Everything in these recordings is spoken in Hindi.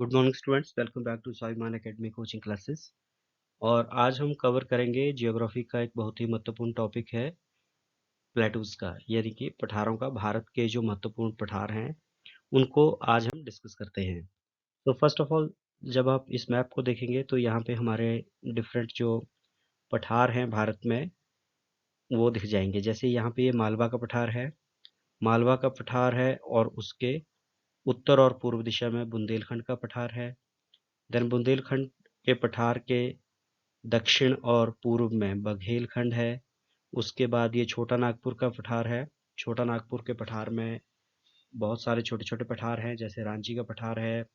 Good morning students, welcome back to Swabhiman academy coaching classes. और आज हम कवर करेंगे जियोग्राफी का एक बहुत ही महत्वपूर्ण टॉपिक है प्लेटूज का, यानी कि पठारों का। भारत के जो महत्वपूर्ण पठार हैं उनको आज हम डिस्कस करते हैं। तो फर्स्ट ऑफ ऑल, जब आप इस मैप को देखेंगे तो यहाँ पे हमारे डिफरेंट जो पठार हैं भारत में वो दिख जाएंगे। जैसे यहाँ पे ये मालवा का पठार है, मालवा का पठार है, और उसके उत्तर और पूर्व दिशा में बुंदेलखंड का पठार है। देन बुंदेलखंड के पठार के दक्षिण और पूर्व में बघेलखंड है। उसके बाद ये छोटा नागपुर का पठार है। छोटा नागपुर के पठार में बहुत सारे छोटे छोटे पठार हैं, जैसे रांची का पठार है,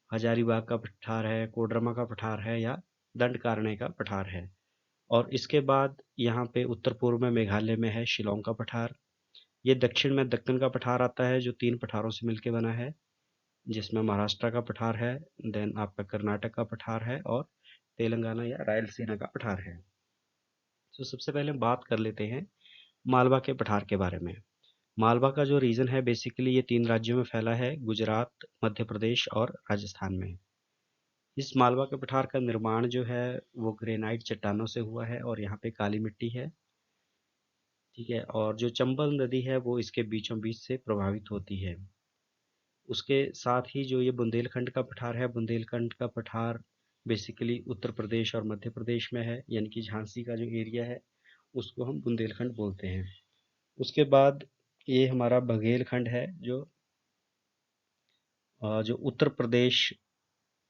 हजारीबाग का पठार है, कोडरमा का पठार है, या दंडकारण्य का पठार है। और इसके बाद यहाँ पे उत्तर पूर्व में मेघालय में है शिलोंग का पठार। ये दक्षिण में दक्कन का पठार आता है, जो 3 पठारों से मिलकर बना है, जिसमें महाराष्ट्र का पठार है, देन आपका कर्नाटक का पठार है, और तेलंगाना या रायलसीना का पठार है। तो सबसे पहले हम बात कर लेते हैं मालवा के पठार के बारे में। मालवा का जो रीजन है, बेसिकली ये 3 राज्यों में फैला है, गुजरात, मध्य प्रदेश और राजस्थान में। इस मालवा के पठार का निर्माण जो है वो ग्रेनाइट चट्टानों से हुआ है, और यहाँ पे काली मिट्टी है। ठीक है। और जो चंबल नदी है वो इसके बीचों बीच से प्रभावित होती है। उसके साथ ही जो ये बुंदेलखंड का पठार है, बुंदेलखंड का पठार बेसिकली उत्तर प्रदेश और मध्य प्रदेश में है, यानी कि झांसी का जो एरिया है उसको हम बुंदेलखंड बोलते हैं। उसके बाद ये हमारा बघेलखंड है, जो उत्तर प्रदेश,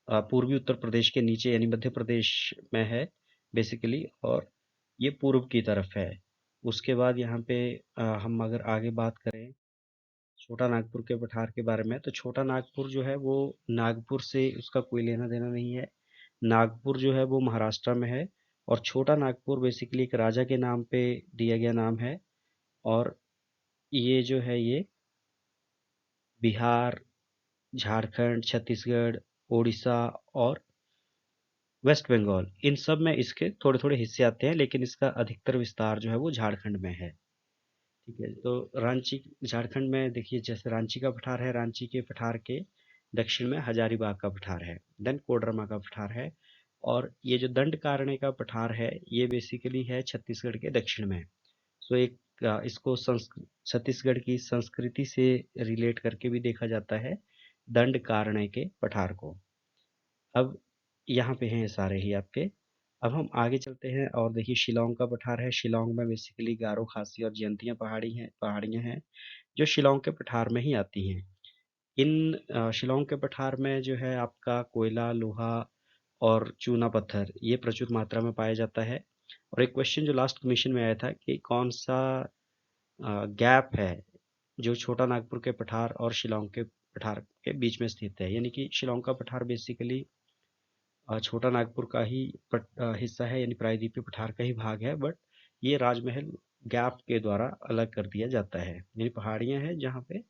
पूर्वी उत्तर प्रदेश के नीचे यानी मध्य प्रदेश में है बेसिकली, और ये पूर्व की तरफ है। उसके बाद यहाँ पे हम अगर आगे बात करें छोटा नागपुर के पठार के बारे में, तो छोटा नागपुर जो है वो नागपुर से उसका कोई लेना देना नहीं है। नागपुर जो है वो महाराष्ट्र में है, और छोटा नागपुर बेसिकली एक राजा के नाम पे दिया गया नाम है। और ये जो है ये बिहार, झारखंड, छत्तीसगढ़, उड़ीसा और वेस्ट बंगाल, इन सब में इसके थोड़े थोड़े हिस्से आते हैं, लेकिन इसका अधिकतर विस्तार जो है वो झारखंड में है। ठीक है। तो रांची, झारखंड में देखिए, जैसे रांची का पठार है, रांची के पठार के दक्षिण में हजारीबाग का पठार है, देन कोडरमा का पठार है। और ये जो दंडकारण्य का पठार है ये बेसिकली है छत्तीसगढ़ के दक्षिण में। सो एक इसको छत्तीसगढ़ की संस्कृति से रिलेट करके भी देखा जाता है दंडकारण्य के पठार को। अब यहाँ पे हैं ये सारे ही आपके। अब हम आगे चलते हैं और देखिए शिलोंग का पठार है। शिलोंग में बेसिकली गारो, खासी और जयंतिया पहाड़ियाँ हैं जो शिलोंग के पठार में ही आती हैं। इन शिलोंग के पठार में जो है आपका कोयला, लोहा और चूना पत्थर ये प्रचुर मात्रा में पाया जाता है। और एक क्वेश्चन जो लास्ट कमीशन में आया था कि कौन सा गैप है जो छोटा नागपुर के पठार और शिलोंग के पठार के बीच में स्थित है, यानी कि शिलोंग का पठार बेसिकली छोटा नागपुर का ही हिस्सा है, यानी प्रायद्वीपीय पठार का ही भाग है, बट ये राजमहल गैप के द्वारा अलग कर दिया जाता है। यानी पहाड़ियां हैं जहाँ पे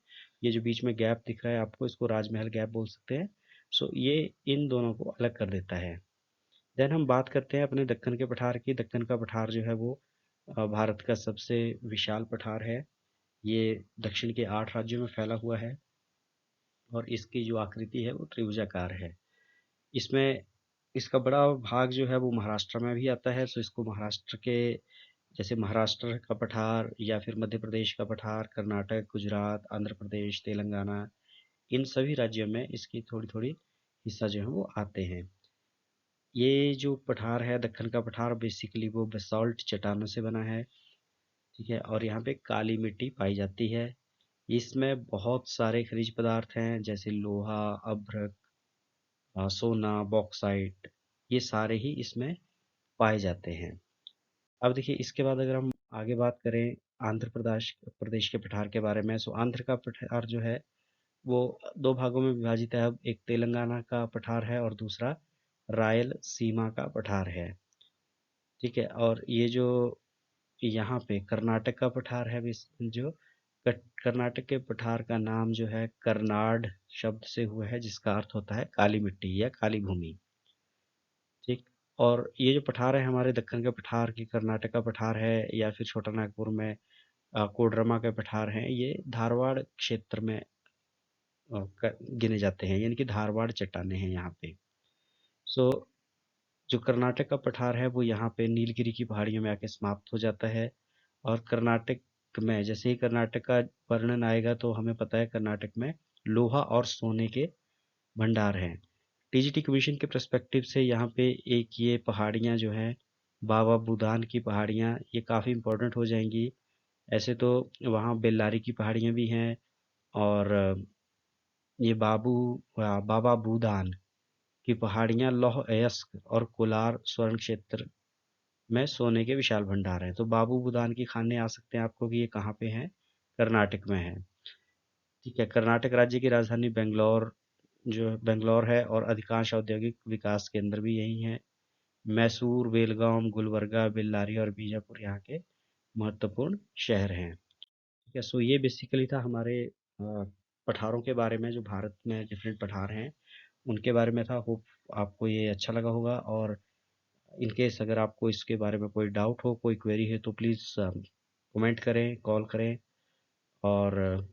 ये जो बीच में गैप दिख रहा है आपको, इसको राजमहल गैप बोल सकते हैं। सो ये इन दोनों को अलग कर देता है। देन हम बात करते हैं अपने दक्कन के पठार की। दक्कन का पठार जो है वो भारत का सबसे विशाल पठार है। ये दक्षिण के 8 राज्यों में फैला हुआ है, और इसकी जो आकृति है वो त्रिभुजाकार है। इसमें इसका बड़ा भाग जो है वो महाराष्ट्र में भी आता है। सो इसको महाराष्ट्र के, जैसे महाराष्ट्र का पठार या फिर मध्य प्रदेश का पठार, कर्नाटक, गुजरात, आंध्र प्रदेश, तेलंगाना, इन सभी राज्यों में इसकी थोड़ी थोड़ी हिस्सा जो है वो आते हैं। ये जो पठार है दक्कन का पठार, बेसिकली वो बेसाल्ट चट्टानों से बना है। ठीक है। और यहाँ पे काली मिट्टी पाई जाती है। इसमें बहुत सारे खनिज पदार्थ हैं, जैसे लोहा, अभ्रक, सोना, बॉक्साइट, ये सारे ही इसमें पाए जाते हैं। अब देखिए, इसके बाद अगर हम आगे बात करें आंध्र प्रदेश प्रदेश के पठार के बारे में, सो आंध्र का पठार जो है वो 2 भागों में विभाजित है। अब एक तेलंगाना का पठार है और दूसरा रायल सीमा का पठार है। ठीक है। और ये जो यहाँ पे कर्नाटक का पठार है, जो कर्नाटक के पठार का नाम जो है कर्नाड शब्द से हुआ है, जिसका अर्थ होता है काली मिट्टी या काली भूमि। ठीक। और ये जो पठार है हमारे दक्कन के पठार की, कर्नाटक का पठार है या फिर छोटा नागपुर में कोडरमा के पठार हैं, ये धारवाड़ क्षेत्र में गिने जाते हैं, यानी कि धारवाड़ चट्टानें हैं यहाँ पे। सो जो कर्नाटक का पठार है वो यहाँ पे नीलगिरी की पहाड़ियों में आके समाप्त हो जाता है। और कर्नाटक में जैसे ही कर्नाटक का वर्णन आएगा तो हमें पता है कर्नाटक में लोहा और सोने के भंडार हैं। टीजीटी कमीशन के पर्सपेक्टिव से यहाँ पे एक ये पहाड़ियाँ जो हैं, बाबा बुदान की पहाड़ियाँ, ये काफ़ी इम्पोर्टेंट हो जाएंगी। ऐसे तो वहाँ बेल्लारी की पहाड़ियाँ भी हैं, और ये बाबा बूदान की पहाड़ियाँ लौह अयस्क और कोलार स्वर्ण क्षेत्र में सोने के विशाल भंडार हैं। तो बाबू बुदान की खाने आ सकते हैं आपको कि ये कहाँ पे हैं, कर्नाटक में है। ठीक है, कर्नाटक राज्य की राजधानी बेंगलोर है, और अधिकांश औद्योगिक विकास केंद्र भी यही हैं। मैसूर, बेलगाम, गुलबर्गा, बेल्लारी और बीजापुर यहाँ के महत्वपूर्ण शहर हैं। ठीक है, सो ये बेसिकली था हमारे पठारों के बारे में, जो भारत में डिफरेंट पठार हैं उनके बारे में था। होप आपको ये अच्छा लगा होगा, और इन केस अगर आपको इसके बारे में कोई डाउट हो, कोई क्वेरी है, तो प्लीज़ कमेंट करें, कॉल करें, और